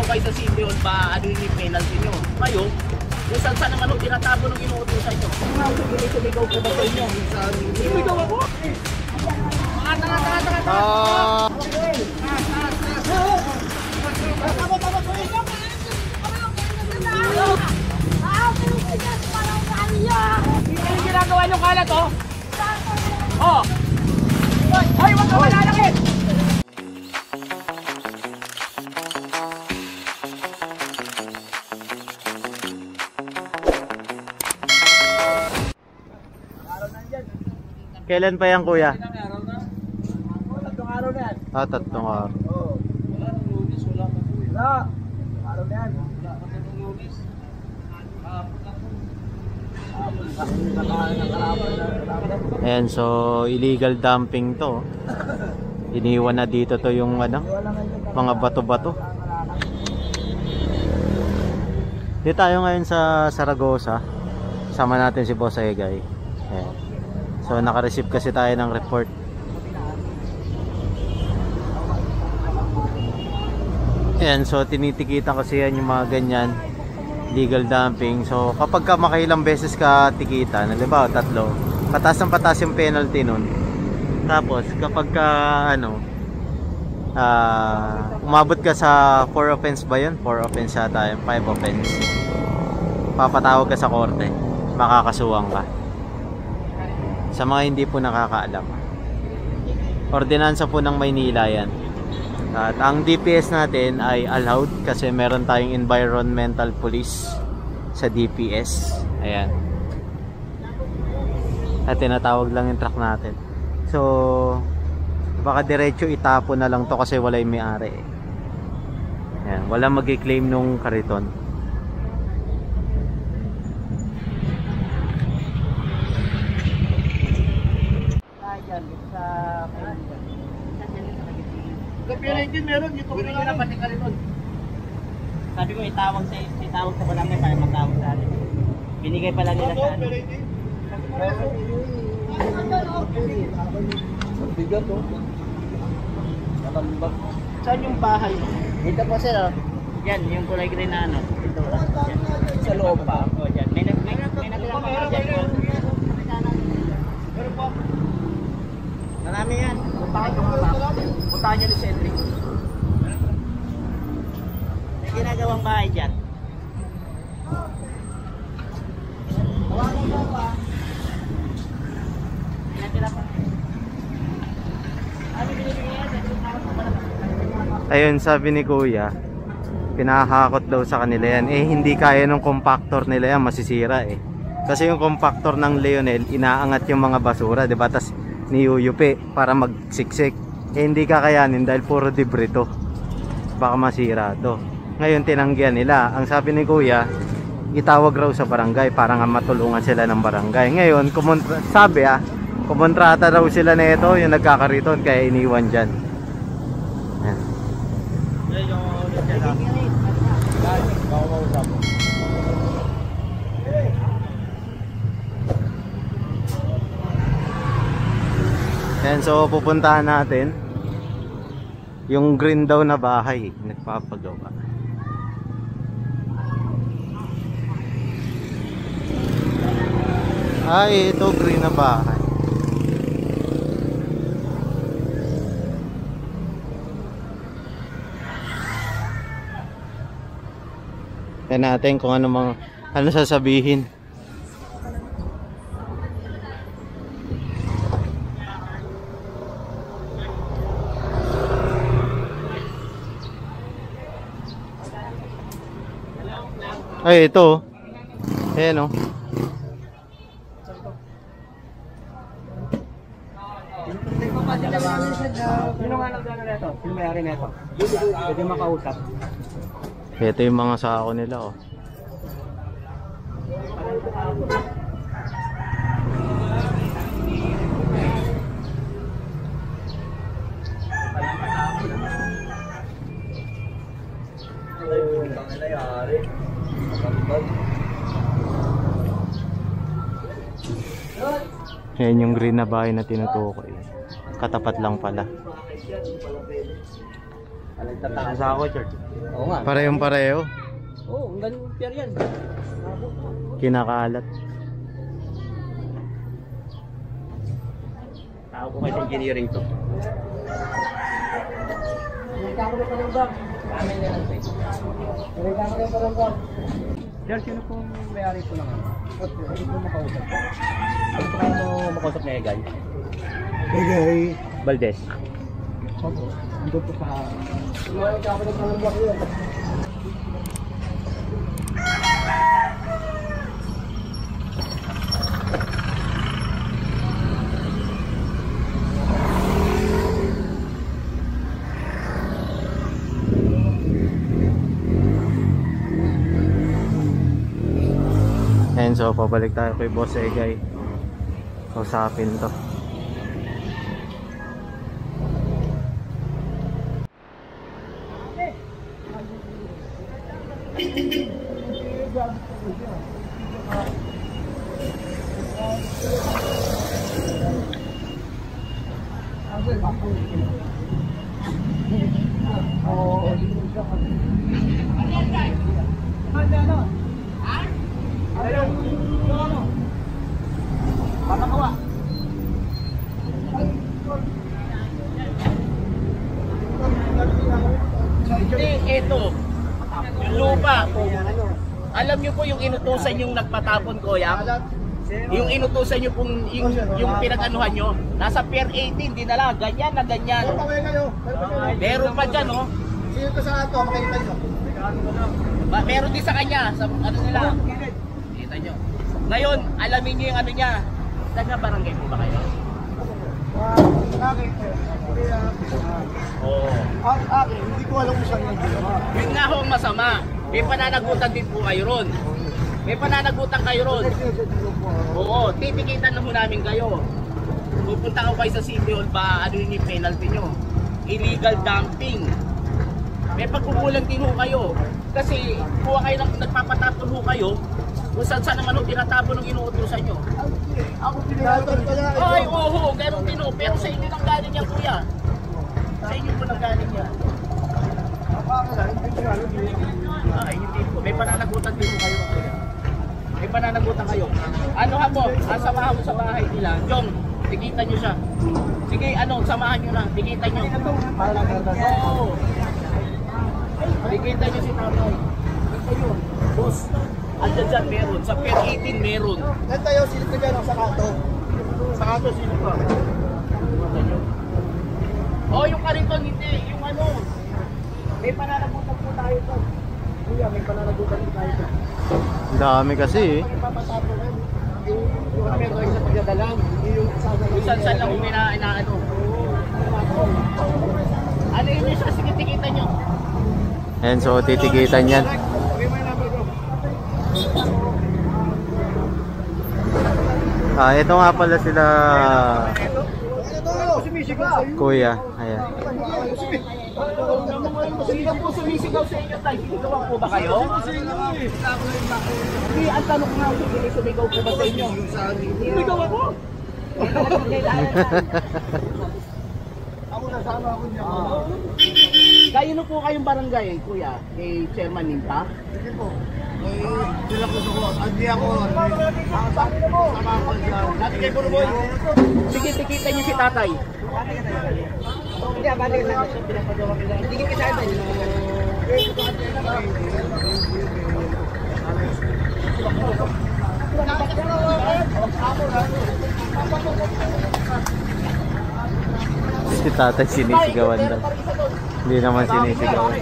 kayo sa City Hall pa ano yung penalty nyo. Ngayon, kung saan naman yung tinatabo ng inuutusan nyo. Sumigaw po ba sa inyo? Sumigaw ako. Ano ginagawa nyo kalat, oh? Oh! Hoy, huwag ka malalakit! Kailan pa yan, kuya? Tatlong araw na yan. Ah, 3 araw. Oo. Wala nang lunes, wala pa po. Wala. Araw na yan. Wala pa nang lunes. Ayan, so illegal dumping to. Iniwan na dito to yung ano, mga bato-bato. Dito tayo ngayon sa Saragosa. Sama natin si Boss Egay. Ayan. So naka-receive kasi tayo ng report. Ayan, so tinitikitan kasi yan yung mga ganyan, legal dumping. So kapag ka makailang beses ka tikitan, halimbawa 3, pataas ng pataas yung penalty nun. Tapos kapag ka ano, umabot ka sa 4 offense ba yun? 4 offense yata yun, 5 offense, papatawag ka sa korte, makakasuwang ka. Sa mga hindi po nakakaalam, ordinansa po ng Maynila yan. At ang DPS natin ay allowed kasi meron tayong environmental police sa DPS. Ayan. At tinatawag lang yung truck natin. So baka diretso itapon na lang to kasi wala yung may-ari. Ayan, wala mag-claim nung kariton. Kapilay meron, dito ko na pati ka rin. Sabi ko itawag sa barangay para matawag sa atin. Binigay pala nila sa atin. Bigat oh. Natambak. Saan yung bahay? Dito po sir oh. Diyan, yung kulay green na ano. Dito po. Sa loob pa? O dyan. May natirang pa dyan. Pero po. Marami yan. Puntahan nyo ni Cedric. May ginagawang bahay dyan. Ayun, sabi ni kuya, pinahakot daw sa kanila yan. Eh hindi kaya ng compactor nila yan, masisira eh. Kasi yung compactor ng Leonel, inaangat yung mga basura, diba? Tas niyuyupi para magsiksik. Eh hindi kakayanin dahil puro debris to, baka masira to. Ngayon tinanggihan nila. Ang sabi ni kuya, itawag raw sa barangay para nga matulungan sila ng barangay. Ngayon kumontrata raw sila na ito yung nagkakariton kaya iniwan dyan. Yan, so pupuntahan natin yung green daw na bahay nagpapagawa. Ay, ito green na bahay. Yan natin kung ano sasabihin. Ay, ito. Ayan o. Sino nga nagdala nito? Sino may-ari nito? Pwede makausap. Ito yung mga sako nila oh. Yan yung green na bahay na tinutukoy. Katapat lang pala. Nagtataka sa ako, Church. Oo nga. Parehong pareho. Oo, ang galing pier yan. Kinakalat. Tao ko kayo sa engineering to. Sir, sino pong may-ari po lang? Hindi po makausap. Ano po kayo makausap niya, Egay? Egay. Valdez. Opo. Hindi po pa. Ayan, so pabalik tayo kay Boss Egay. Kausapin to. Ito, yung lupa. Alam niyo po yung inutusan yung nagpatapon ko, ya? Yung inutusan niyo pong yung pinag-anuhan niyo. Nasa Pier 18, di na lang, ganyan na ganyan. Meron pa dyan, oh. Sino ko sa ato, makikita nyo? Meron din sa kanya, sa ano nila. Kita nyo. Ngayon, alamin niyo yung ano niya. Taga barangay po ba kayo? Oo. Hindi ko alam kung saan yung ginawa. Yun nga ho ang masama. May pananagutan din po kayo ron. May pananagutan kayo ron. Oo, titikitan na ho namin kayo. Pupunta ko kayo sa City Hall ba, ano yung penalty nyo? Illegal dumping. May pagkukulang din ho kayo. Kasi kuha kayo ng nagpapatapon ho kayo, kung saan naman ho tinatapon ng inuutusan nyo. Ako pinatol ko na. Ay, oo, ganun din ho. Pero sa inyo nang galing yan, kuya. Sa inyo po nang galing yan. Ay, hindi po. May pananagutan din po kayo. May pananagutan kayo. Ano ha mo? Samahan mo sa bahay nila. Jong, tikitan nyo siya. Sige, ano, samahan nyo na. Tikitan nyo. Oo. Tikitan nyo si tatay. Ito yun. Boss, andyan dyan meron. Sa Pier 18 meron. Yan tayo, silip ka dyan, sa kanto. Sa kanto, sino pa? Oh, yung kariton, hindi. Yung ano. May pananagutan po tayo to. Kuya, may pananagutan po tayo to. Ang dami kasi eh. Yung meron tayo sa pagdadalang. Kung saan lang kung inaano. Ano yun siya? Sige, tikitan nyo. Ayan, so titikitan yan. Ito nga pala sila Kuya. Ayan. Sino po sumisigaw sa inyo tayo? Sinigawan po ba kayo? Hindi, ang tanong nga po, sumigaw po ba sa inyo? Sumigaw ako! Ako nasama ako niya. Kayo na po kayong barangay, kuya, kay Chairman Ninta? Sige po. Sila ko sa ko. Hindi ako. Sama ako dyan. Dati kay Buruboy. Sige, tikitan niyo si tatay. Hindi, balik na. Hindi ka kasama. Si tatay sinisigawan daw. Hindi naman sinisigawan.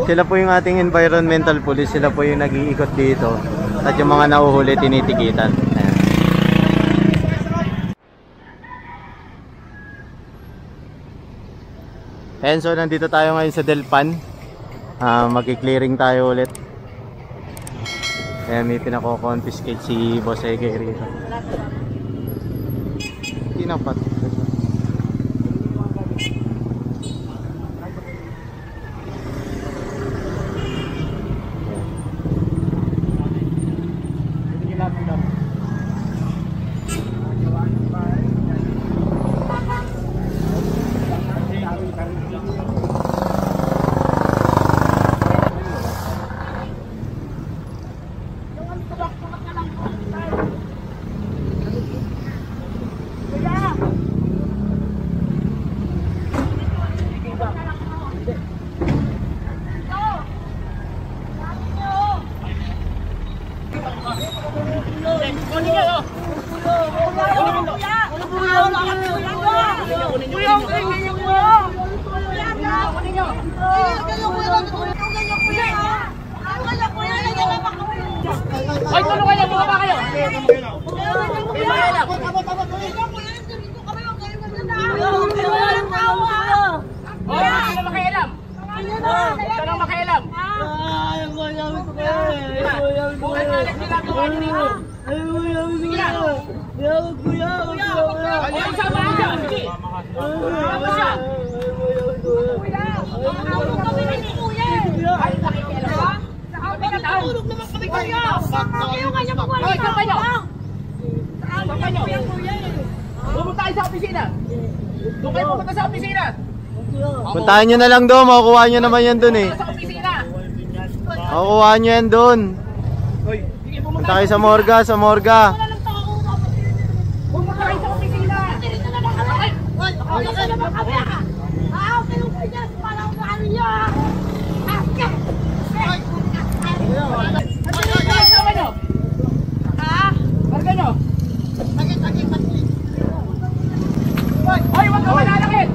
Sila po yung ating environmental police. Sila po yung nag-iikot dito. At yung mga nauhuli tinitikitan. Ayan. Ayan, so nandito tayo ngayon sa Delpan. Mag-clearing tayo ulit. Ayan, may pinako-confiscate si Boss Egay rito. Tinapat. niyo, oh. Ay, tulungan niyo, bumaba kayo. Ito na makialam. Ito na makialam. Bukan na lang ginagawa niyo dito. Sige na. Ay, sama na siya. Sige. Sama siya. Ay, nakikialam ka. Nakakatulog naman kami kayo. Ayaw nga niya magwala. Ay, saan kayo? Saan kayo? Pumunta kayo sa opisina. Doon kayo pumunta sa opisina. Puntahan nyo na lang doon, makukuha nyo naman yan doon eh. Sa opisina. Makukuha nyo yan doon. Sige, Punta kayo sa Morga, sa Morga. Pumunta kayo sa opisina. Hoy, wag ka malalakit!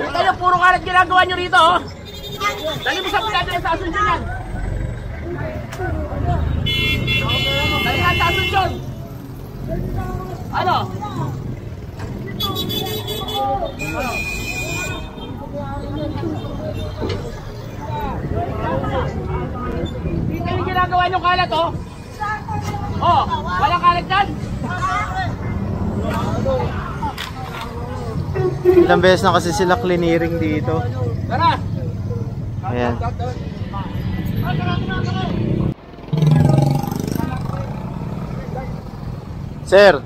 Kayo, puro kalat ginagawa nyo rito, oh! Dali mo sa pagkakita sa Asunsyon yan! Dali nga sa Asunsyon! Ano? Dito yung ginagawa nyo kalat, oh! Oh, walang kalat dyan! Ilang beses na kasi sila clearing dito. Tara! Ayan. Sir.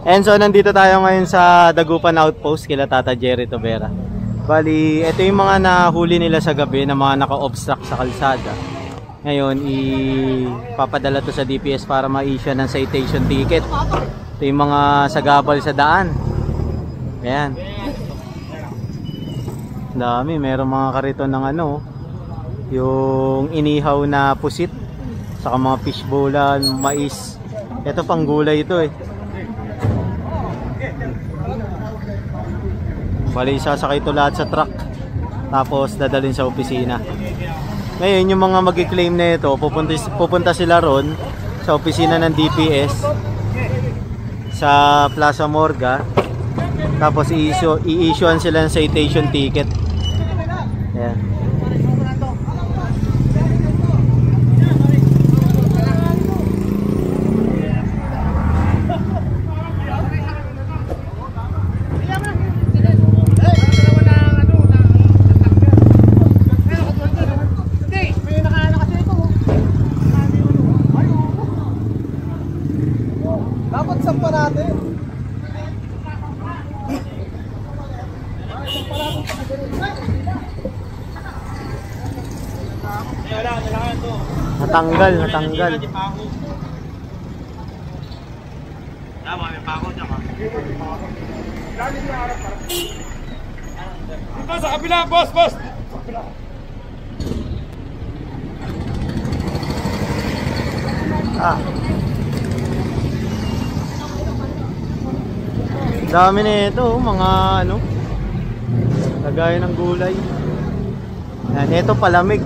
Enzo, nandito tayo ngayon sa Dagupan Outpost kila Tata Jerry Tobera. Bali, ito yung mga nahuli nila sa gabi na mga naka-obstruct sa kalsada. Ngayon, ipapadala to sa DPS para ma-issue ng citation ticket. Ito yung mga sagabal sa daan. Ayan. Dami, meron mga kariton ng ano, yung inihaw na pusit, saka mga fishbowlan, mais. Ito pang gulay ito eh. Bali, sasakay ito lahat sa truck, tapos dadalhin sa opisina. Ngayon, yung mga mag-claim na ito, pupunta sila ron sa opisina ng DPS sa Plaza Morga. Tapos i-issuean sila ng citation ticket. Ayan. Dapat sampa natin. Natanggal. Tama, may pako dyan ka. Dito sa kabila, boss! Dami na ito, mga ano, lagay ng gulay. Ayan, ito palamig.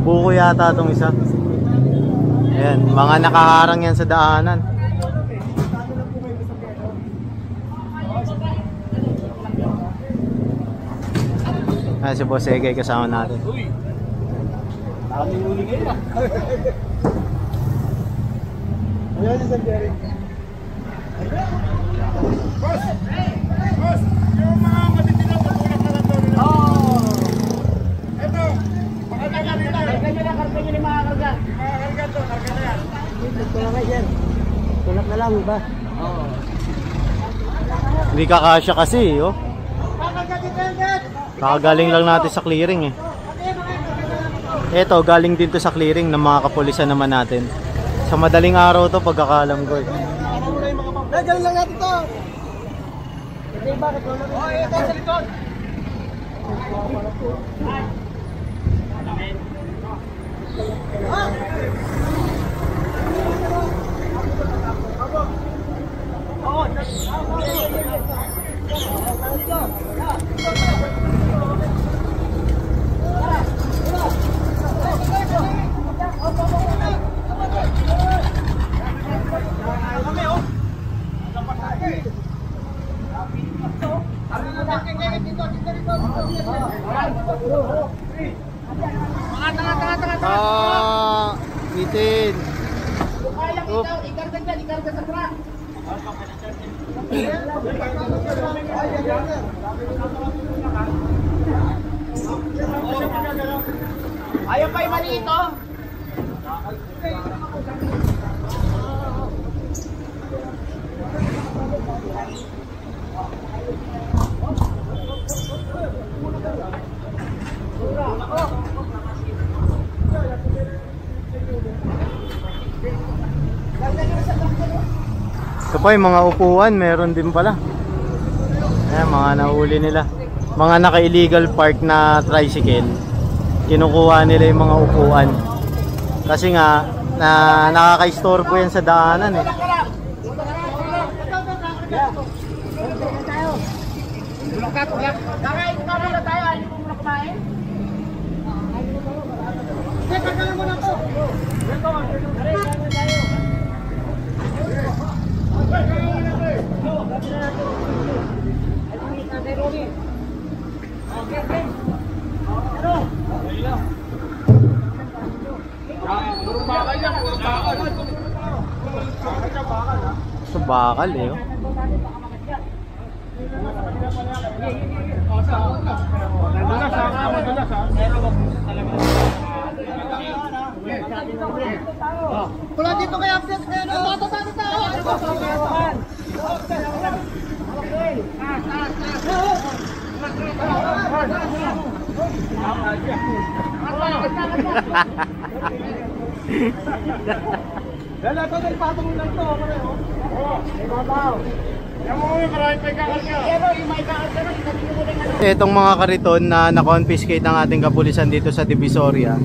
Buko yata itong isa. Ayan, mga nakaharang yan sa daanan. Ayan si Boss Egay kasama natin. Daming huli ngayon, ah. Ayan si San Jerry. Boss! Yung mga matitinaw pagulak na lang doon. Oh! Ito! Karga nyo na yung mga karga. Karga to, karga na yan. Tulak na lang, ba? Oo. Hindi kakasya kasi, oh. Kakagaling lang natin sa clearing, eh. Eto, galing din to sa clearing ng mga kapulisan naman natin. Sa madaling araw to, pagkakalam ko, eh. Galing lang natin to. Ito yung bakit? Oh, ito sa likod. Bitin. Ikarga dyan, ikarga sa truck. Ayaw pa yung mali ito. Ito pa yung mga upuan, meron din pala. Ayan, mga nahuli nila. Mga naka-illegal park na tricycle. Kinukuha nila yung mga upuan. Kasi nga, nakaka-istorbo yan sa daanan eh. Kakain ka muna tayo, ayaw mo muna kumain? Kakain mo na to. So bakal eh. Wala dito kaya update kayo na. Dala to del patong lang to, pareho. Ibabaw. Itong mga kariton na na-confiscate ng ating kapulisan dito sa Divisoria,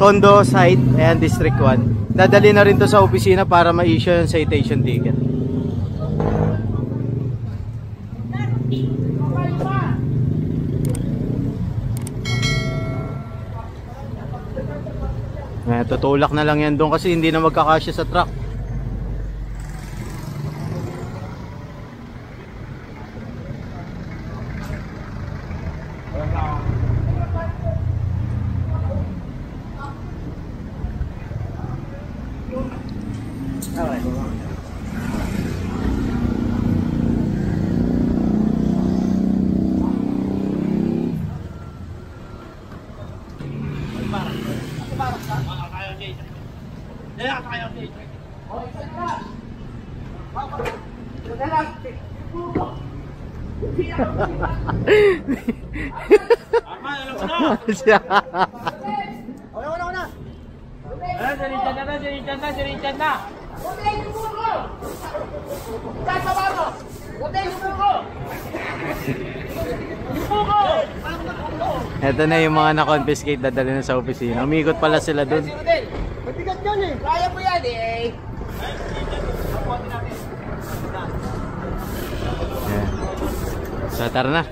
Tondo site, ayan, District 1. Dadali na rin to sa opisina para ma-issue yung citation ticket. Tutulak na lang yan doon kasi hindi na magkakasya sa truck. Ito na yung mga na-confiscate, dadali na sa opisina. Umikot pala sila dun. Matigas yan eh. Kaya mo yan eh. So tara na.